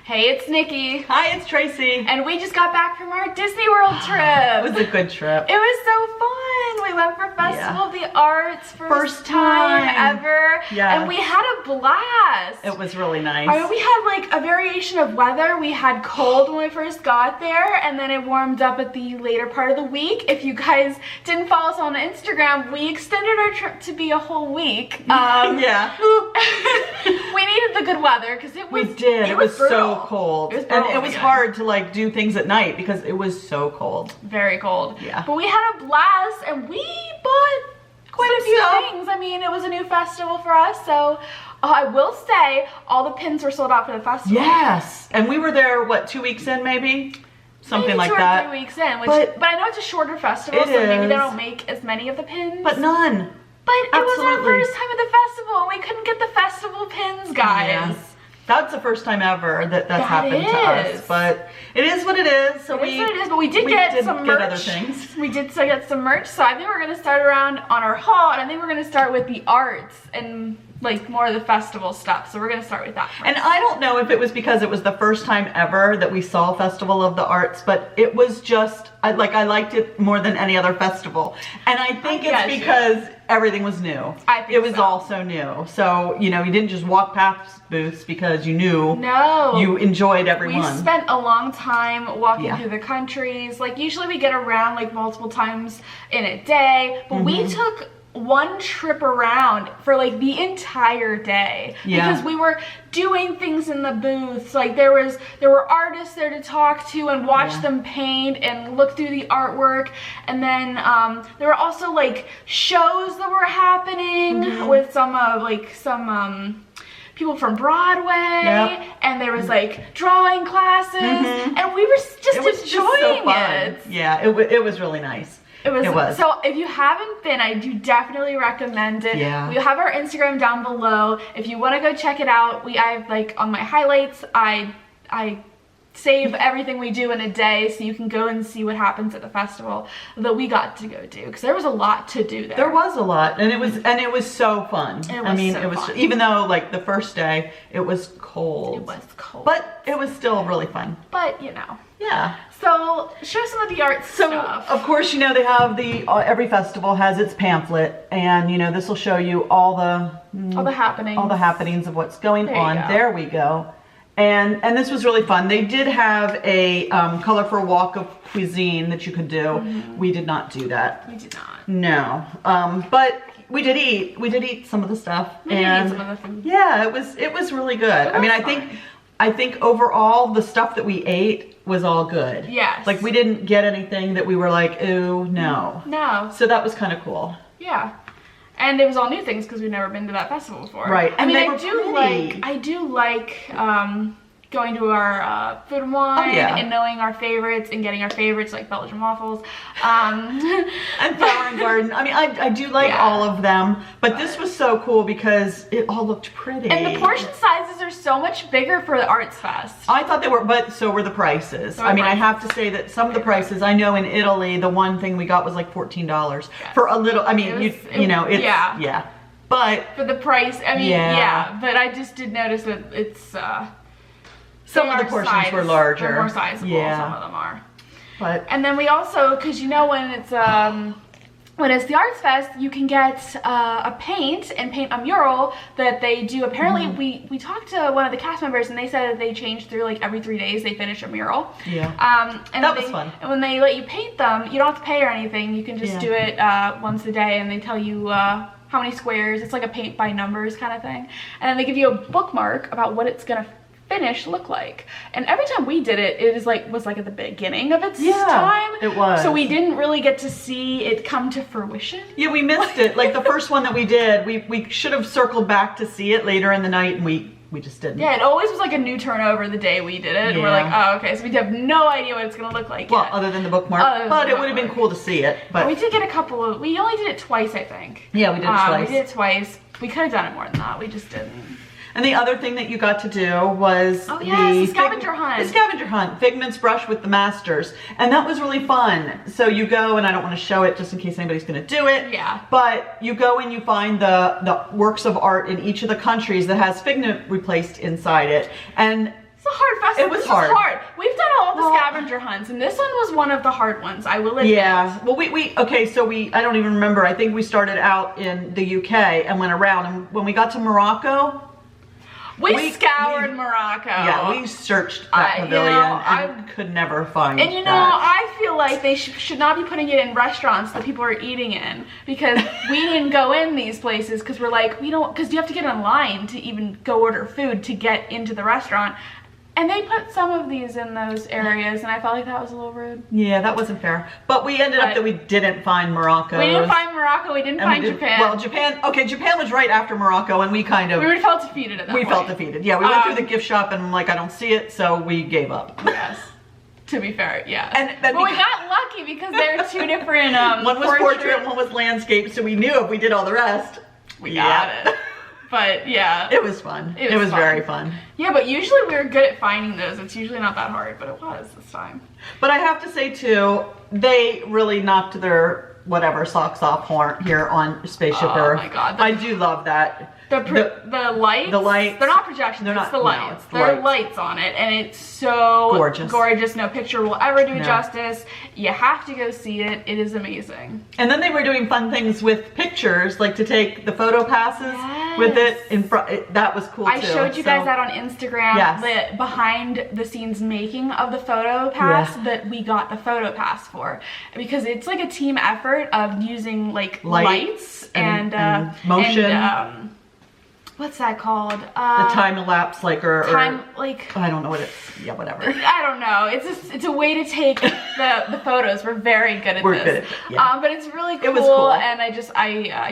Hey, it's Nikki. Hi, it's Tracy. And we just got back from our Disney World trip. It was a good trip. It was so fun. We went for Festival of the Arts, first time ever. Yeah. And we had a blast. It was really nice. I mean, we had like a variation of weather. We had cold when we first got there, and then it warmed up at the later part of the week. If you guys didn't follow us on Instagram, we extended our trip to be a whole week. Yeah. We needed the good weather because it was. We did. It was so cold. It was and it was hard to like do things at night because it was so cold. Very cold. Yeah. But we had a blast and we bought quite a few stuff. things. I mean, it was a new festival for us, so I will say all the pins were sold out for the festival. Yes. And we were there, what, 2 weeks in maybe? Something maybe like 2 or that. 3 weeks in, but I know it's a shorter festival, so maybe they don't make as many of the pins. But none. But it was our Absolutely. first time at the festival and we couldn't get the festival pins, guys. Yes. That's the first time ever that's happened to us. But it is what it is. So it is what it is, but we did get some merch. Other things. We did get some merch, so I think we're gonna start around on our haul, and I think we're gonna start with the arts and like more of the festival stuff. So we're gonna start with that first. And I don't know if it was because it was the first time ever that we saw Festival of the Arts, but it was just I liked it more than any other festival. And I think it's because everything was new. I think it was all so new. So, you know, you didn't just walk past booths because you knew you enjoyed every one. We spent a long time walking through the countries. Like usually we get around like multiple times in a day, but we took one trip around for like the entire day because we were doing things in the booths. Like there were artists there to talk to and watch them paint and look through the artwork, and then there were also like shows that were happening with some people from Broadway, and there was like drawing classes, and we were just enjoying it. Yeah, it was really nice. It was. So if you haven't been, I do definitely recommend it. Yeah. We have our Instagram down below. If you want to go check it out, I have like on my highlights, I save everything we do in a day so you can go and see what happens at the festival that we got to go do, because there was a lot to do there. There was a lot, and it was so fun. It was fun. Even though like the first day it was cold. It was cold. But it was still really fun. But you know. Yeah. So show some of the art stuff. Of course, you know, they have every festival has its pamphlet, and you know, this will show you all the happenings of what's going on. There we go. And this was really fun. They did have a colorful walk of cuisine that you could do. We did not do that. We did not. No. But we did eat. We did eat some of the stuff. We did eat some of the food. Yeah, it was really good. I mean, I think overall the stuff that we ate was all good. Yes. Like we didn't get anything that we were like, ooh, no. No. So that was kind of cool. Yeah. And it was all new things because we've never been to that festival before. Right. I mean, I do like going to our Food and Wine and knowing our favorites and getting our favorites like Belgian waffles. And Flower and Garden. I mean, I do like all of them, but this was so cool because it all looked pretty. And the portion sizes are so much bigger for the Arts Fest. I thought they were, but so were the prices. I mean, I have to say that some of the prices, I know in Italy, the one thing we got was like $14 for a little, I mean, you know, it's, yeah. But for the price, I mean, but I just did notice that it's, some of the portions were larger. They're more sizable, some of them are. But and then we also, because you know when it's the Arts Fest, you can get a paint a mural that they do. Apparently, we talked to one of the cast members and they said that they change through like every 3 days they finish a mural. Yeah. And that was fun. And when they let you paint them, you don't have to pay or anything. You can just do it once a day, and they tell you how many squares. It's like a paint by numbers kind of thing. And then they give you a bookmark about what it's gonna finish look like. And every time we did it, it was like at the beginning of its time. It was. So we didn't really get to see it come to fruition. Yeah, we missed it. Like the first one that we did, we should have circled back to see it later in the night, and we just didn't. Yeah, it always was like a new turnover the day we did it. And we're like, oh, okay, so we have no idea what it's gonna look like Well, yet. other than the bookmark. But it would have been cool to see it. But we did get a couple of, we only did it twice, I think. Yeah, we did it twice. We did it twice. We could have done it more than that. We just didn't. And the other thing that you got to do was the scavenger hunt. The scavenger hunt, Figment's brush with the masters. And that was really fun. So you go, and I don't want to show it just in case anybody's going to do it. Yeah. But you go and you find the works of art in each of the countries that has Figment replaced inside it. And it's a hard Yes, it was hard. We've done all the scavenger hunts, and this one was one of the hard ones, I will admit. Yeah, well, okay, so I don't even remember. I think we started out in the UK and went around, and when we got to Morocco, we scoured Morocco. Yeah, we searched that pavilion and could never find it. And I feel like they should not be putting it in restaurants that people are eating in, because we didn't go in these places because we're like, because you have to get in line to even go order food to get into the restaurant. And they put some of these in those areas, and I felt like that was a little rude. Yeah, that wasn't fair. But we ended up that we didn't find Morocco. We didn't find Morocco. We didn't find Japan. Well, Japan was right after Morocco, and we kind of... We felt defeated at that point. We felt defeated. Yeah, we went through the gift shop, and I'm like, I don't see it, so we gave up. Yes. To be fair, yeah. But we got lucky because there are two different one was portrait, one was landscape, so we knew if we did all the rest, we got it. But yeah. It was fun. It was very fun. Yeah, but usually we're good at finding those. It's usually not that hard, but it was this time. But I have to say too, they really knocked their socks off here on Spaceship Earth. Oh my God. I do love that. The lights? The lights. They're not projections, it's the lights. No, it's the There are lights on it, and it's so gorgeous. No picture will ever do justice. You have to go see it. It is amazing. And then they were doing fun things with pictures, like to take the photo passes with it in front. That was cool too. I showed you guys that on Instagram, the behind the scenes making of the photo pass that we got the photo pass for. Because it's like a team effort of using like lights and motion. What's that called? The time-elapse, I don't know what it's, whatever. I don't know. It's a way to take the photos. We're very good at this. Good at it, yeah. But it's really cool. It was cool. And I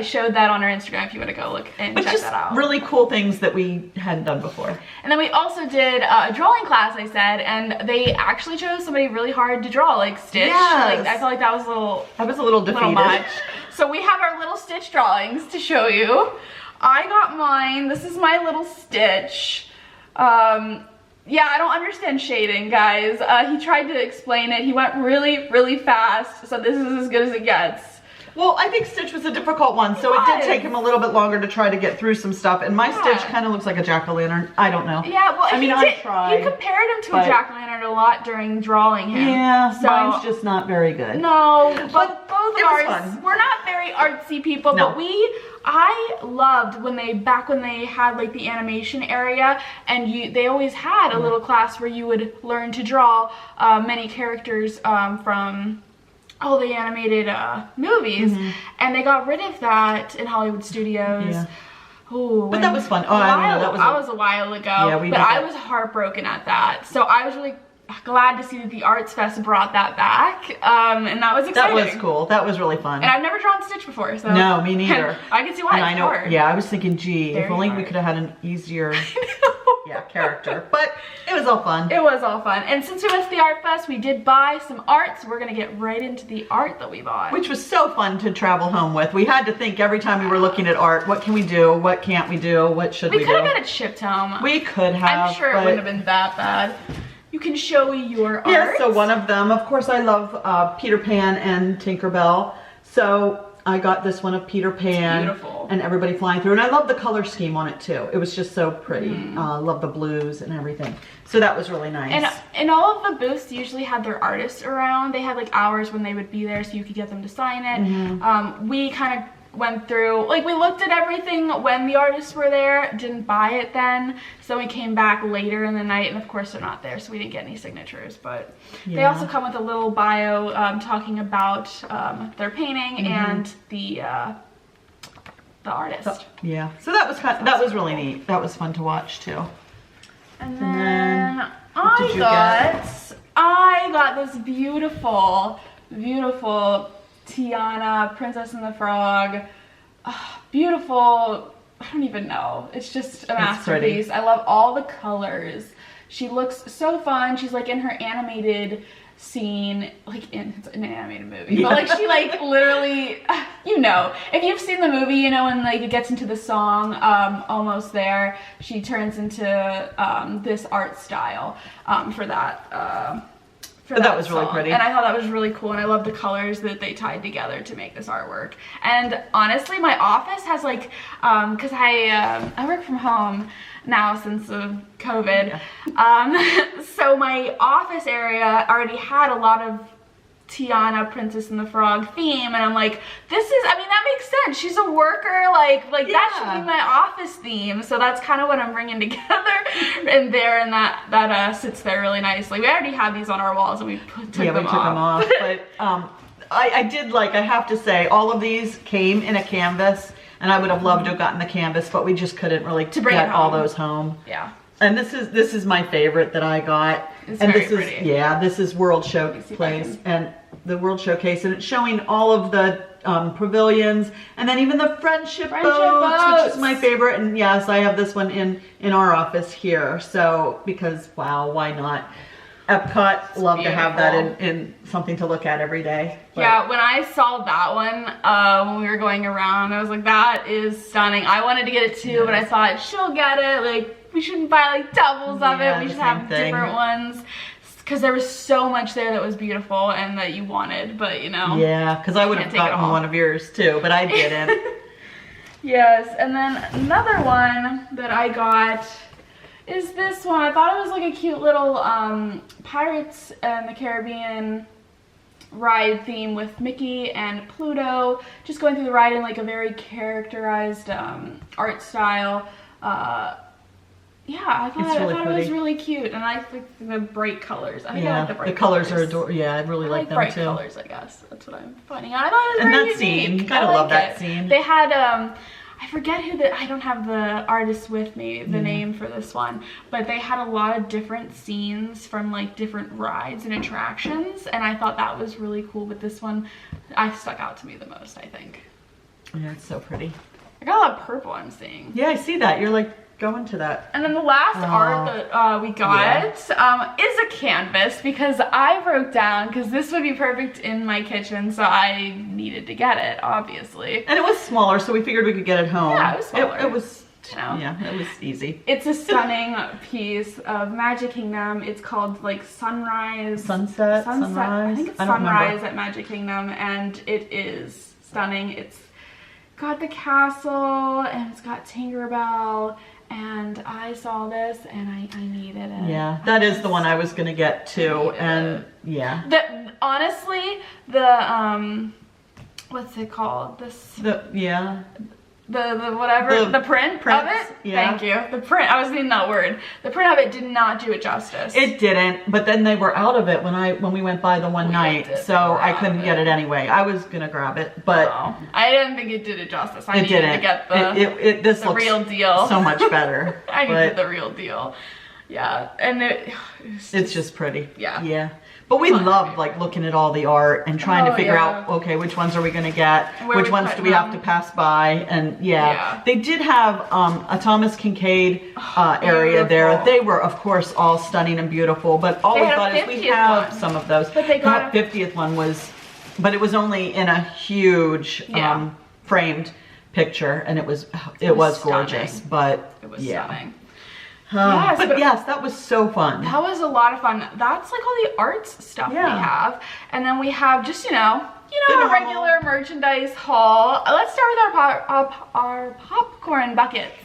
showed that on our Instagram if you want to go look and check that out. Really cool things that we hadn't done before. And then we also did a drawing class, I said, and they actually chose somebody really hard to draw, like Stitch. Yes. I felt like that was a little defeated. Little much. So we have our little Stitch drawings to show you. I got mine. This is my little Stitch. Yeah, I don't understand shading, guys. He tried to explain it. He went really, really fast, so this is as good as it gets. Well, I think Stitch was a difficult one, so it did take him a little bit longer to try to get through some stuff, and my Stitch kind of looks like a jack-o'-lantern. I don't know. Yeah, well, I tried. He compared him to a jack-o'-lantern a lot during drawing him. Yeah, so mine's just not very good. No, but both of ours, we're not very artsy people, but I loved back when they had like the animation area, and they always had a little class where you would learn to draw many characters from all the animated movies, and they got rid of that in Hollywood studios. Yeah. Ooh, but that was fun. Oh, that was a while ago. Yeah, but I was heartbroken at that. So I was really glad to see that the Arts Fest brought that back, and that was exciting. That was cool. That was really fun. And I've never drawn Stitch before, so no, me neither. I can see why it's hard. Yeah, I was thinking, gee, if only we could have had an easier character. But it was all fun. It was all fun. And since we went to the Art Fest, we did buy some art, so we're gonna get right into the art that we bought. Which was so fun to travel home with. We had to think every time we were looking at art, what can we do? What can't we do? What should we do? We could have got it shipped home. We could have. I'm sure it wouldn't have been that bad. You can show your art. Yeah, so one of them, of course, I love Peter Pan and Tinkerbell. So I got this one of Peter Pan. It's beautiful. And everybody flying through. And I love the color scheme on it too. It was just so pretty. Love the blues and everything. So that was really nice. And all of the booths usually had their artists around. They had like hours when they would be there so you could get them to sign it. We kind of went through, like, we looked at everything when the artists were there, didn't buy it then, so we came back later in the night, and of course they're not there, so we didn't get any signatures. But they also come with a little bio talking about their painting and the artist. So that was that was really neat. That was fun to watch too. And then I got this beautiful Tiana, Princess and the Frog. Beautiful. I don't even know. It's just a masterpiece. I love all the colors. She looks so fun. She's like in her animated scene, like it's an animated movie, but like she like literally, if you've seen the movie, when like it gets into the song Almost There, she turns into this art style for for that was really pretty. And I thought that was really cool, and I love the colors that they tied together to make this artwork. And honestly, my office has like, because I work from home now since COVID, so my office area already had a lot of Tiana, Princess and the Frog theme, and I'm like, this is, I mean, that makes sense. She's a worker, like that should be my office theme. So that's kind of what I'm bringing together in there, and that sits there really nicely. We already had these on our walls, and we took them off. But I did like, I have to say, all of these came in a canvas, and I would have loved to have gotten the canvas, but we just couldn't really get all those home. Yeah. And this is my favorite that I got. It's and very this pretty. is this is World Showcase, and the World Showcase, and it's showing all of the pavilions, and then even the friendship boats, which is my favorite. And yes, I have this one in our office here. So because wow, why not? Epcot, love to have that in something to look at every day. But yeah, when I saw that one when we were going around, I was like, that is stunning. I wanted to get it too, but I thought she'll get it. Like, we shouldn't buy like doubles of it. We should have different ones. Because there was so much there that was beautiful and that you wanted, but you know. Yeah, because I would have gotten one of yours too, but I didn't. Yes, and then another one that I got is this one. I thought it was like a cute little Pirates and the Caribbean ride theme with Mickey and Pluto, just going through the ride in like a very characterized art style. Yeah, I thought it was really cute, and I like the bright colors. I think I like the bright colors. The colors are adorable. Yeah, I really like them bright too. Colors, I guess. That's what I'm finding out. I thought it was very unique. Scene, you gotta love that scene. They had I forget who I don't have the artist with me, the name for this one, but they had a lot of different scenes from like different rides and attractions, and I thought that was really cool. But this one, stuck out to me the most, I think. Yeah, it's so pretty. I got a lot of purple, I'm seeing. Yeah, I see that. You're like going to that. And then the last art that we got is a canvas, because I wrote down, because this would be perfect in my kitchen, so I needed to get it, obviously. And it was smaller, so we figured we could get it home. Yeah, it was smaller. It was, it was easy. It's a stunning piece of Magic Kingdom. It's called like Sunrise. Sunrise? I think it's Sunrise at Magic Kingdom, and it is stunning. It's got the castle, and it's got Tinkerbell. And I saw this and I needed it. Yeah, that is the one I was gonna get too. And yeah. Honestly, the what's it called? The print of it? Yeah. Thank you. The print, I was needing that word. The print of it did not do it justice. It didn't, but then they were out of it when we went by the one night, so I couldn't get it anyway. I was gonna grab it, but I didn't think it did it justice. I needed to get the real deal. So much better. I needed the real deal. Yeah, and it's just pretty. Yeah. Yeah. But we loved like looking at all the art and trying to figure out, okay, which ones are we going to get? Which ones do we have to pass by? And they did have a Thomas Kincaid area there. They were, of course, all stunning and beautiful. But all we thought is we have some of those. But they got the 50th one but it was only in a huge framed picture, and it was gorgeous. But it was stunning. But yes, that was so fun. That was a lot of fun. That's like all the arts stuff we have. And then we have just, a regular merchandise haul. Let's start with our popcorn buckets.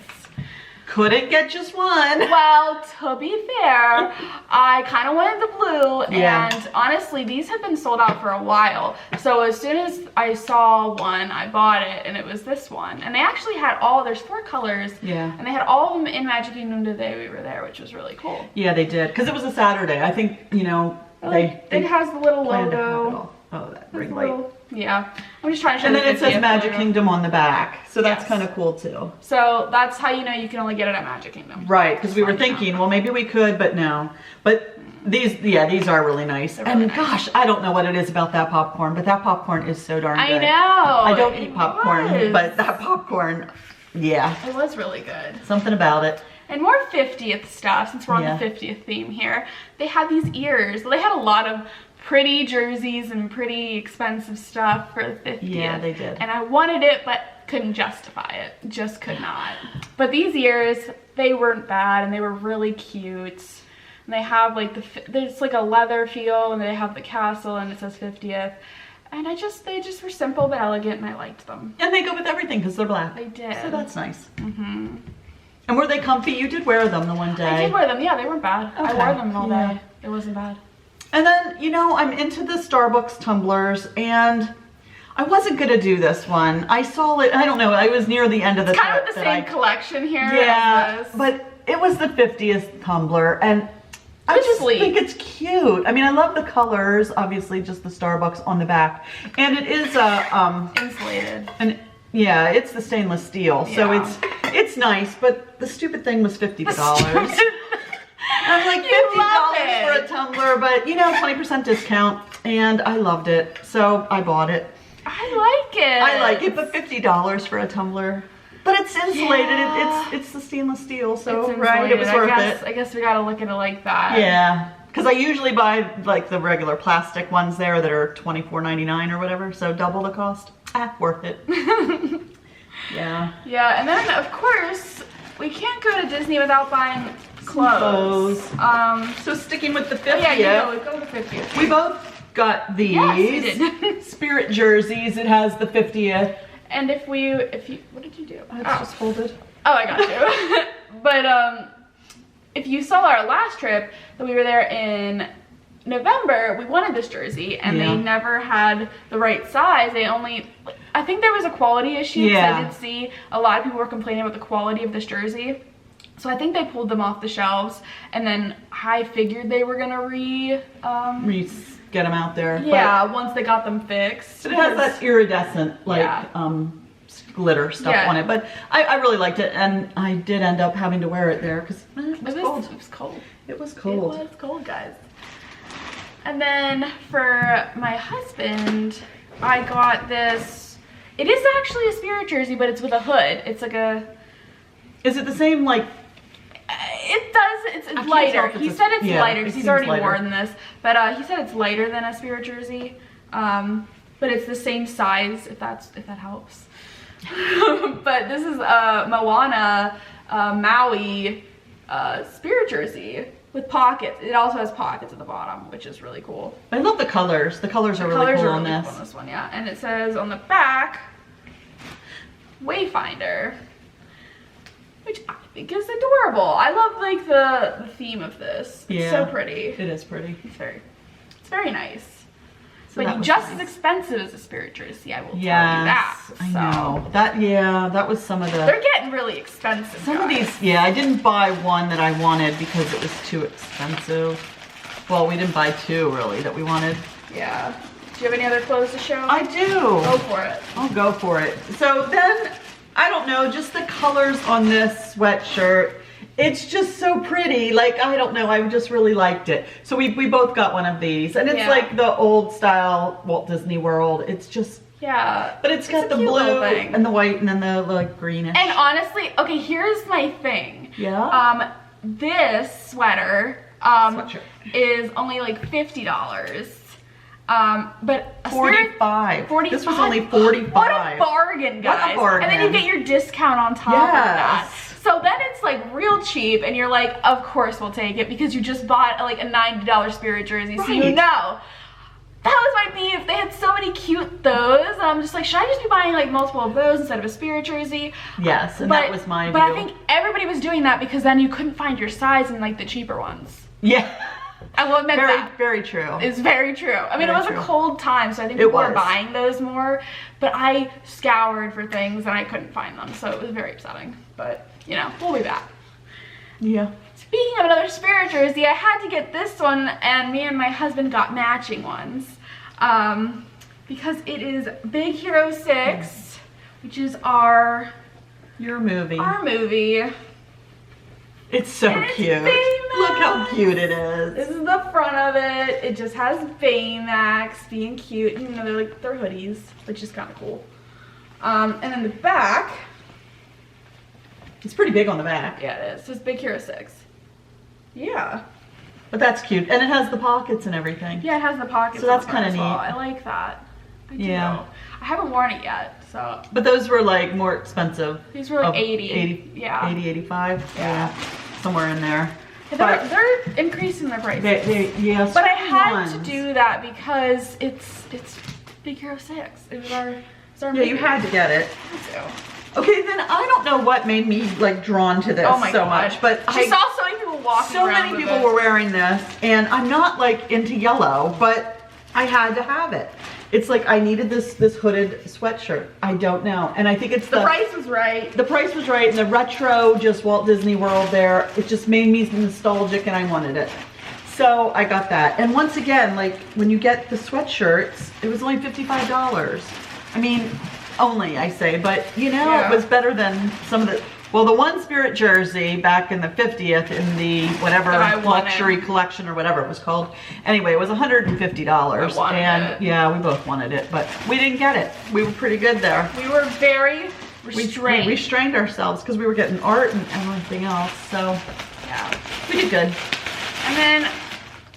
Couldn't get just one. Well, to be fair, I kind of wanted the blue, and honestly, these have been sold out for a while. So as soon as I saw one, I bought it, and it was this one. And they actually had there's 4 colors, and they had all of them in Magic Kingdom the day we were there, which was really cool. Yeah, they did, because it was a Saturday. I think, it has the little logo. Oh, that ring light. Yeah, I'm just trying to show. And then it says Magic Kingdom on the back, so that's kind of cool too. So that's how you know you can only get it at Magic Kingdom. Right, because we were thinking, well, maybe we could, but no. But these are really nice. And gosh, I don't know what it is about that popcorn, but that popcorn is so darn good. I know. I don't eat popcorn, but that popcorn, it was really good. Something about it. And more 50th stuff, since we're on the 50th theme here. They had these ears. They had a lot of pretty jerseys and pretty expensive stuff for the 50th. Yeah, they did. And I wanted it, but couldn't justify it. Just could not. But these ears, they weren't bad, and they were really cute. and they have like there's like a leather feel, and they have the castle, and it says 50th. And they just were simple but elegant, and I liked them. And they go with everything because they're black. They did. So that's nice. Mm-hmm. And were they comfy? You did wear them the one day. I did wear them. Yeah, they weren't bad. Okay. I wore them all day. It wasn't bad. And then, you know, I'm into the Starbucks tumblers, and I wasn't going to do this one. I saw it, I don't know, I was near the end of the trip. It's kind of the same collection here. Yeah, but it was the 50th tumbler, and I just think it's cute. I mean, I love the colors, obviously just the Starbucks on the back. And it is insulated. And yeah, it's the stainless steel. So it's nice, but the stupid thing was $50. I'm like, $50 for a tumbler, but you know, 20% discount, and I loved it. So I bought it. I like it. I like it, but $50 for a tumbler. But it's insulated. Yeah. It's the stainless steel, so right, it was worth it. I guess we gotta look at it like that. Yeah, because I usually buy like the regular plastic ones there that are $24.99 or whatever, so double the cost. Worth it. Yeah. Yeah, and then of course we can't go to Disney without buying clothes. So sticking with the 50th. Oh, yeah, we go with the 50th. We both got these. Yes, we did. Spirit jerseys. It has the 50th. And if you, what did you do? It's just folded. Oh, I got you. But if you saw our last trip that we were there in November, we wanted this jersey, and they never had the right size. They only, I think there was a quality issue. Yeah. I did see a lot of people were complaining about the quality of this jersey. So I think they pulled them off the shelves, and then I figured they were gonna get them out there. Yeah, once they got them fixed. It has that iridescent, like, glitter stuff on it. But I really liked it, and I did end up having to wear it there because it was cold. It was cold. It was cold. It was cold, guys. And then for my husband, I got this. It is actually a Spirit jersey, but it's with a hood. It's like a... Is it the same, like... It does. It's lighter. He said it's lighter because he's already worn this. But he said it's lighter than a Spirit jersey. But it's the same size, if that helps. But this is a Moana Maui Spirit jersey with pockets. It also has pockets at the bottom, which is really cool. I love the colors. The colors are really cool on this. On this one, yeah. And it says on the back, Wayfinder, which I think is adorable. I love like the theme of this. It's so pretty. It is pretty. It's very nice. So but just as expensive as a Spirit jersey, I will tell you that. I know. That was some of the... They're getting really expensive, Some of these, I didn't buy one that I wanted because it was too expensive. Well, we didn't buy two, really, that we wanted. Yeah. Do you have any other clothes to show? I do. Go for it. I'll go for it. So then, I don't know, just the colors on this sweatshirt. It's just so pretty. Like, I don't know, I just really liked it. So we both got one of these. And it's like the old style Walt Disney World. It's just... Yeah. But it's got the blue and the white and then the like greenish. And honestly, okay, here's my thing. Yeah? This sweater is only like $50. But a 45. This was only 45. What a bargain, guys. What a bargain. And then you get your discount on top of that. So then it's like real cheap, and you're like, of course we'll take it because you just bought like a $90 Spirit jersey, so you know. That was my beef. They had so many cute those, and I'm just like, should I just be buying like multiple of those instead of a Spirit jersey? Yes, and that was my view. But I think everybody was doing that because then you couldn't find your size in like the cheaper ones. Yeah. I will admit that. Very true. It's very true. I mean, it was a cold time, so I think people were buying those more, but I scoured for things and I couldn't find them, so it was very upsetting. But, you know, we'll be back. Yeah. Speaking of another Spirit jersey, I had to get this one, and me and my husband got matching ones. Because it is Big Hero 6, which is our movie. It's so cute. Look how cute it is. This is the front of it. It just has Baymax being cute. You know, they're hoodies, which is kind of cool. And then the back. It's pretty big on the back. Yeah, it is. So it's Big Hero 6. Yeah. But that's cute. And it has the pockets and everything. Yeah, it has the pockets. So that's kind of neat. I like that. I do. I haven't worn it yet, so. But those were like more expensive. These were like 80. 80, yeah. 80, 85. Yeah. Somewhere in there. They're increasing their prices. Yes. But I had to do that because it's Big Hero 6. It was our yeah, you had to get it. Okay, then I don't know what made me like drawn to this much, but I saw so many people walking around. So many people were wearing this, and I'm not like into yellow, but I had to have it. It's like I needed this hooded sweatshirt. I don't know, and I think it's the price was right. The price was right, and the retro, just Walt Disney World there. It just made me nostalgic, and I wanted it. So I got that. And once again, like when you get the sweatshirts, it was only $55. I mean, only I say, but you know, it was better than some of the, well, the One Spirit jersey back in the 50th in the whatever luxury collection or whatever it was called. Anyway, it was $150. And yeah, we both wanted it, but we didn't get it. We were pretty good there. We were very restrained. We restrained ourselves because we were getting art and everything else. So yeah, we did good. And then,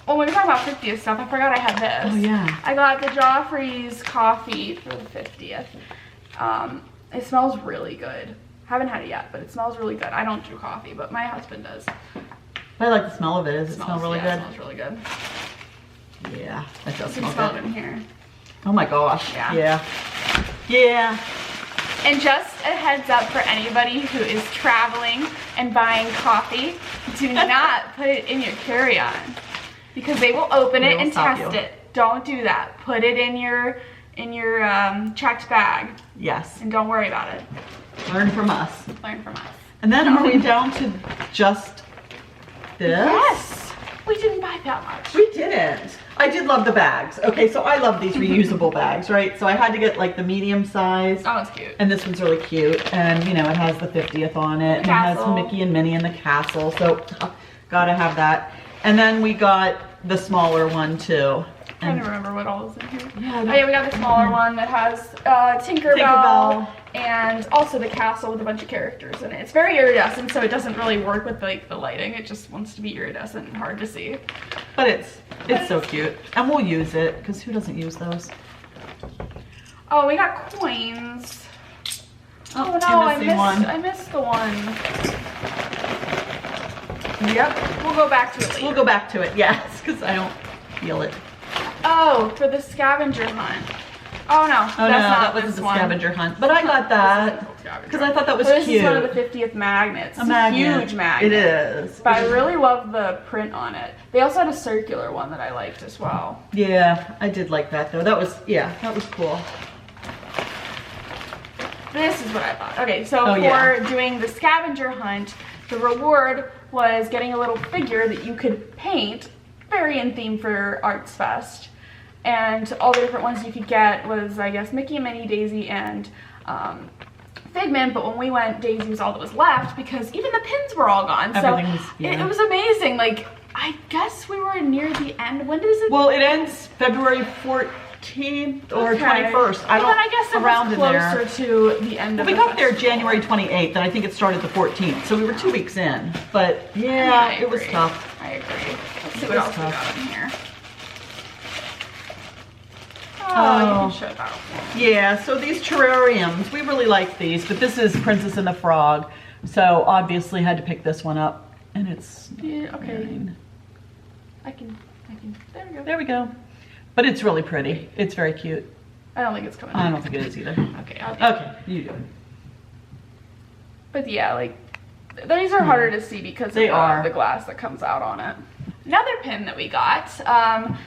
when we were talking about 50th stuff, I forgot I had this. Oh yeah. I got the Joffrey's coffee for the 50th. It smells really good. Haven't had it yet, but it smells really good. I don't do coffee, but my husband does. I like the smell of it. Does it smell really good? It smells really good. Yeah, it does smell good. It in here. Oh my gosh. Yeah. And just a heads up for anybody who is traveling and buying coffee, do not put it in your carry-on because they will open it and test it. Don't do that. Put it in your checked bag. Yes. And don't worry about it. Learn from us. Learn from us. And then are we down to just this? Yes. We didn't buy that much. We didn't. I did love the bags. Okay, so I love these reusable bags, right? So I had to get like the medium size. Oh, it's cute. And this one's really cute. And you know, it has the 50th on it. And it has Mickey and Minnie and the castle. So gotta have that. And then we got the smaller one too. I'm trying to remember what all is in here. Yeah, oh yeah, we got the smaller one that has Tinkerbell and also the castle with a bunch of characters in it. It's very iridescent, so it doesn't really work with like the lighting. It just wants to be iridescent and hard to see. But it's so cute, and we'll use it because who doesn't use those? Oh, we got coins. Oh no, I missed the one. Yep. We'll go back to it later. We'll go back to it, yes, because I don't feel it. Oh, for the scavenger hunt. Oh no, that wasn't the scavenger hunt. But I got that because I thought that was cute. This is one of the 50th magnets. It's a huge magnet. It is. But I really love the print on it. They also had a circular one that I liked as well. Yeah, I did like that though. That was cool. This is what I thought. Okay, so for doing the scavenger hunt, the reward was getting a little figure that you could paint, very in theme for Arts Fest. And all the different ones you could get was, I guess, Mickey and Minnie, Daisy, and Figment. But when we went, Daisy was all that was left because even the pins were all gone. So it was amazing. Like, I guess we were near the end. When does it? Well, it ends February 14th or 21st. I guess it was closer to the end of the We got there January 28th, and I think it started the 14th. So we were 2 weeks in. But yeah, it was tough. I agree. Let's see what else we got in here. Oh, you can show that. Yeah, so these terrariums, we really like these, but this is Princess and the Frog, so obviously had to pick this one up, and it's okay. I can. There we go. There we go. But it's really pretty. It's very cute. I don't think it's coming. I don't think it is either. Okay. Okay, you do it. But yeah, like these are harder to see because of the glass that comes out on it. Another pin that we got,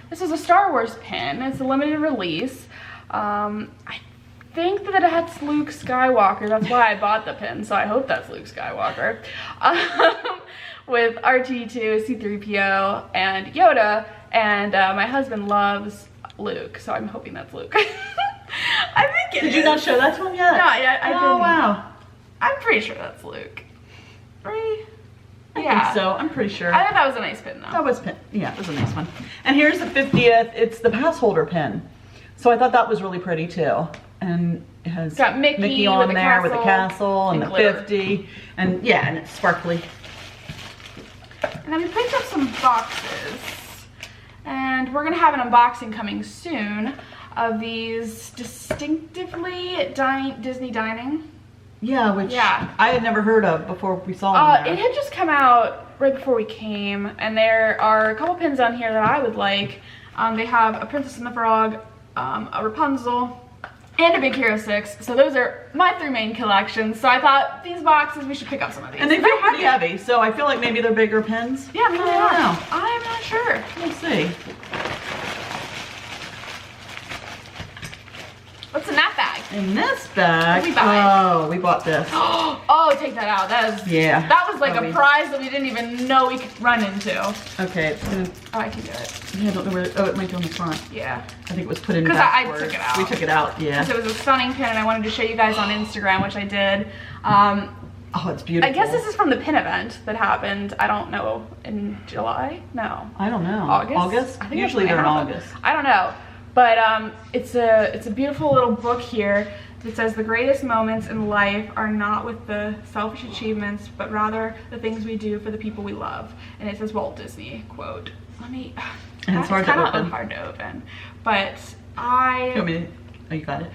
this is a Star Wars pin. It's a limited release. I think that it's Luke Skywalker. That's why I bought the pin, so I hope that's Luke Skywalker. With R2-D2, C-3PO, and Yoda, and my husband loves Luke, so I'm hoping that's Luke. I think it is. Did you not show that to him yet? No, I didn't. Oh, wow. I'm pretty sure that's Luke. Right? I think so. I'm pretty sure. I thought that was a nice pin, though. That was pin. Yeah, it was a nice one. And here's the 50th. It's the pass holder pin. So I thought that was really pretty too. And it has got Mickey on there with the castle and the glitter. 50. And yeah, and it's sparkly. And then we picked up some boxes. And we're going to have an unboxing coming soon of these distinctively Disney dining. Yeah, which I had never heard of before we saw them there. It had just come out right before we came, and there are a couple pins on here that I would like. They have a Princess and the Frog, a Rapunzel, and a Big Hero 6. So those are my 3 main collections. So I thought these boxes, we should pick up some of these. And they feel pretty heavy, so I feel like maybe they're bigger pins. Yeah, maybe they I don't are. know. I'm not sure. We'll see. What's in that bag? In this bag, what did we buy? oh, we bought this. Oh, take that out. That is, yeah. That was like a prize that we didn't even know we could run into. Okay, it's gonna. Oh, I can do it. Yeah, I don't know where. Oh, it might be on the front. Yeah. I think it was put in because backwards. I took it out. We took it out. Yeah. Because it was a stunning pin, and I wanted to show you guys on Instagram, which I did. Oh, it's beautiful. I guess this is from the pin event that happened. I don't know, in July? No. I don't know. August? August? I think Usually they're in August. I don't know. But it's a beautiful little book here that says the greatest moments in life are not with the selfish achievements, but rather the things we do for the people we love. And it says Walt Disney, quote. Let me, and it's hard to open. Hard to open. But I... Oh, you got it.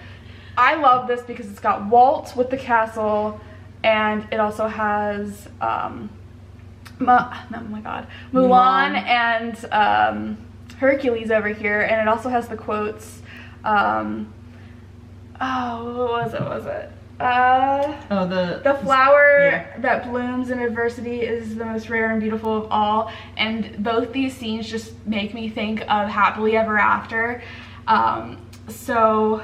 I love this because it's got Walt with the castle, and it also has, oh my god, Mulan and Hercules over here, and it also has the quotes, oh, what was it? The flower that blooms in adversity is the most rare and beautiful of all. And both these scenes just make me think of Happily Ever After. So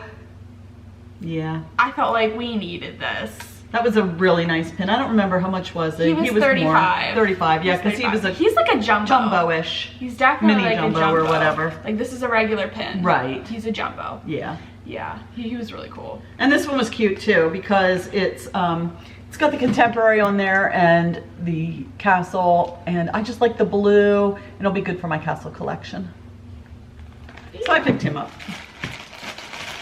yeah, I felt like we needed this. That was a really nice pin. I don't remember how much was it. He was 35. 35, yeah, because he's like a jumbo-ish. He's definitely mini like jumbo a jumbo or whatever. Like this is a regular pin. Right. He's a jumbo. Yeah. Yeah, he was really cool. And this one was cute too because it's got the contemporary on there and the castle, and I just like the blue. It'll be good for my castle collection. So I picked him up.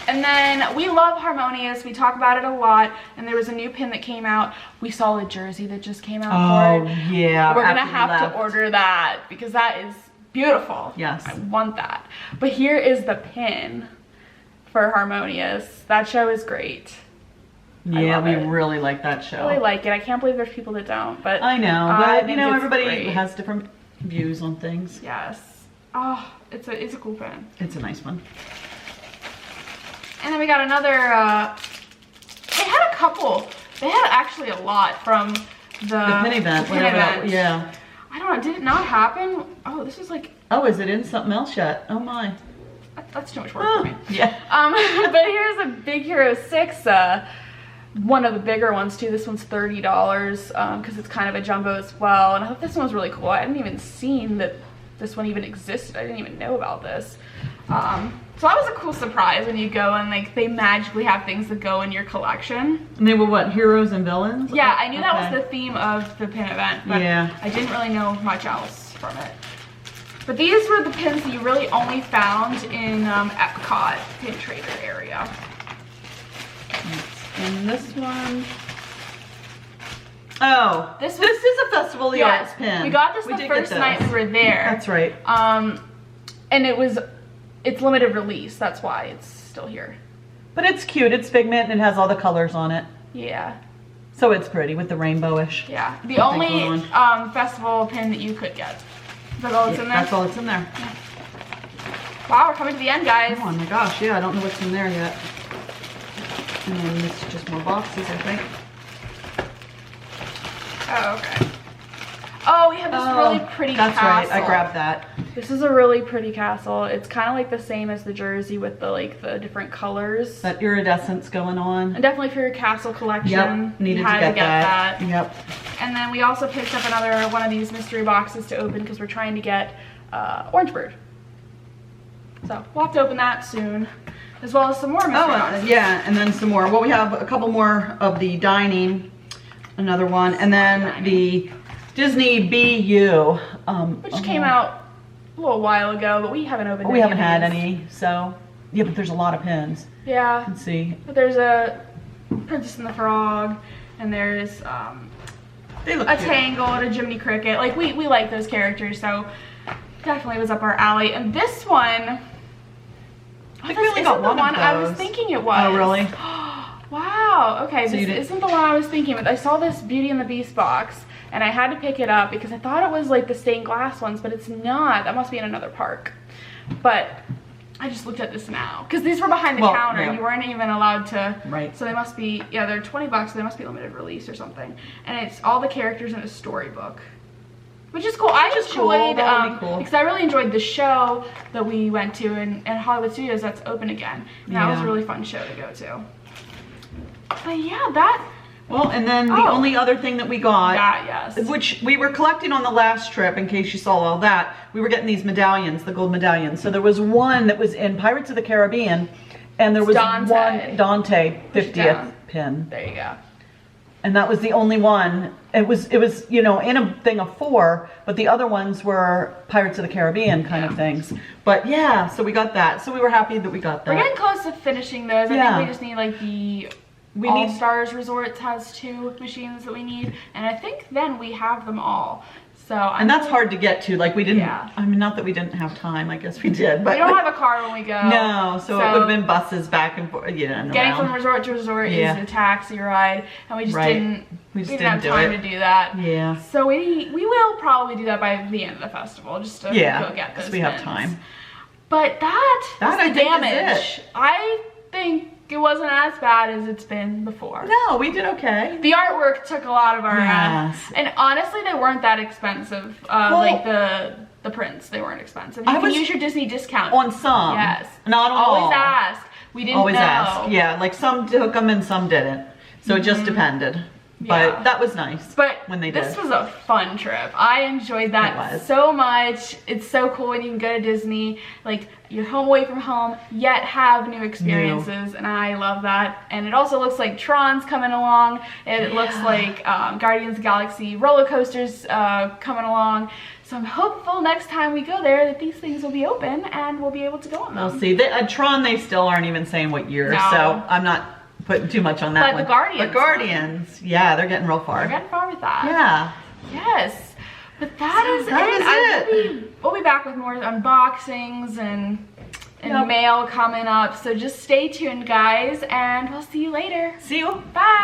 And then we love Harmonious. We talk about it a lot. And there was a new pin that came out. We saw the jersey that just came out for it. Oh, yeah. We're going to have to order that because that is beautiful. Yes. I want that. But here is the pin for Harmonious. That show is great. Yeah, we really like that show. I really like it. I can't believe there's people that don't. But I know, but you know, everybody great. has different views on things. Yes. Oh, it's a cool pin. It's a nice one. And then we got another, they had a couple. They had actually a lot from the pin event. Yeah. I don't know, did it not happen? Oh, this is like... Oh, is it in something else yet? Oh my. That's too much work for me. Yeah. But here's a Big Hero 6, one of the bigger ones too. This one's $30 because it's kind of a jumbo as well. And I thought this one was really cool. I hadn't even seen that this one even existed. I didn't even know about this. So that was a cool surprise when you go and like they magically have things that go in your collection. And they were what, heroes and villains? Yeah, I knew that was the theme of the pin event, but yeah. I didn't really know much else from it. But these were the pins that you really only found in Epcot pin trader area. And this one. Oh, this is a Festival of the Arts pin. We got this the first night we were there. That's right. And it's limited release. That's why it's still here. But it's cute. It's figment and it has all the colors on it. Yeah. So it's pretty with the rainbowish. Yeah. The only festival pin that you could get. Is that all that's in there? That's all that's in there. Yeah. Wow, we're coming to the end, guys. Oh my gosh, yeah, I don't know what's in there yet. And then it's just more boxes, I think. Oh, okay. Oh, we have this really pretty castle. That's right, I grabbed that. This is a really pretty castle. It's kind of like the same as the jersey with the different colors. That iridescence going on. And definitely for your castle collection. Yep, needed to get that. Yep. And then we also picked up another one of these mystery boxes to open because we're trying to get Orange Bird. So we'll have to open that soon, as well as some more mystery boxes. Yeah, and then some more. Well, we have a couple more of the dining, another one, and then the Disney BU. Which came out a little while ago, but we haven't opened any. We haven't had any, so. Yeah, but there's a lot of pins. Yeah. Let's see. But there's a Princess and the Frog, and there's they look a cute. Tangled, a Jiminy Cricket. Like, we like those characters, so definitely was up our alley. And this one, I think we only got one of those. I was thinking it was. Oh, really? Wow. Okay, So this isn't the one I was thinking, but I saw this Beauty and the Beast box, and I had to pick it up because I thought it was like the stained glass ones, but it's not. That must be in another park. But I just looked at this now because these were behind the counter. Yeah. You weren't even allowed to. Right. So they must be, yeah, they're $20, so they must be limited release or something. And it's all the characters in a storybook, which is cool. I enjoyed, because I really enjoyed the show that we went to in Hollywood Studios that's open again. And that was a really fun show to go to. But yeah, that. Well, and then the only other thing that we got, which we were collecting on the last trip, in case you saw all that, we were getting these medallions, the gold medallions. So there was one that was in Pirates of the Caribbean, and there was one Dante 50th pin. There you go. And that was the only one. It was you know, in a thing of 4, but the other ones were Pirates of the Caribbean kind of things. But yeah, so we got that. So we were happy that we got that. We're getting close to finishing those. I think we just need like the All Stars Resorts has 2 machines that we need, and I think then we have them all. So and that's hard to get to. Like we didn't. I mean, not that we didn't have time. I guess we did, but we don't have a car when we go. No, so it would have been buses back and forth. Yeah, getting from resort to resort is a taxi ride, and we just didn't. We didn't have time to do that. Yeah. So we will probably do that by the end of the festival, just to go get those. We have time. But that was the damage. I think it wasn't as bad as it's been before. No, we did okay. The artwork took a lot of our and honestly, they weren't that expensive. Like the prints, they weren't expensive. You can use your Disney discount on some. Yes, not on all. Always ask. We didn't always know. ask. Yeah, like some took them and some didn't. So it just depended. But that was nice. But when they did. This was a fun trip. I enjoyed that so much. It's so cool when you can go to Disney, like you're home away from home, yet have new experiences, and I love that. And it also looks like Tron's coming along, and it looks like Guardians of the Galaxy roller coasters coming along. So I'm hopeful next time we go there that these things will be open and we'll be able to go on them. We'll see. Tron, they still aren't even saying what year, so I'm not putting too much on that one. But the Guardians. The Guardians, yeah, they're getting real far. They're getting far with that. Yeah. Yes. But that is it. We'll be back with more unboxings and mail coming up. So just stay tuned, guys, and we'll see you later. See you. Bye.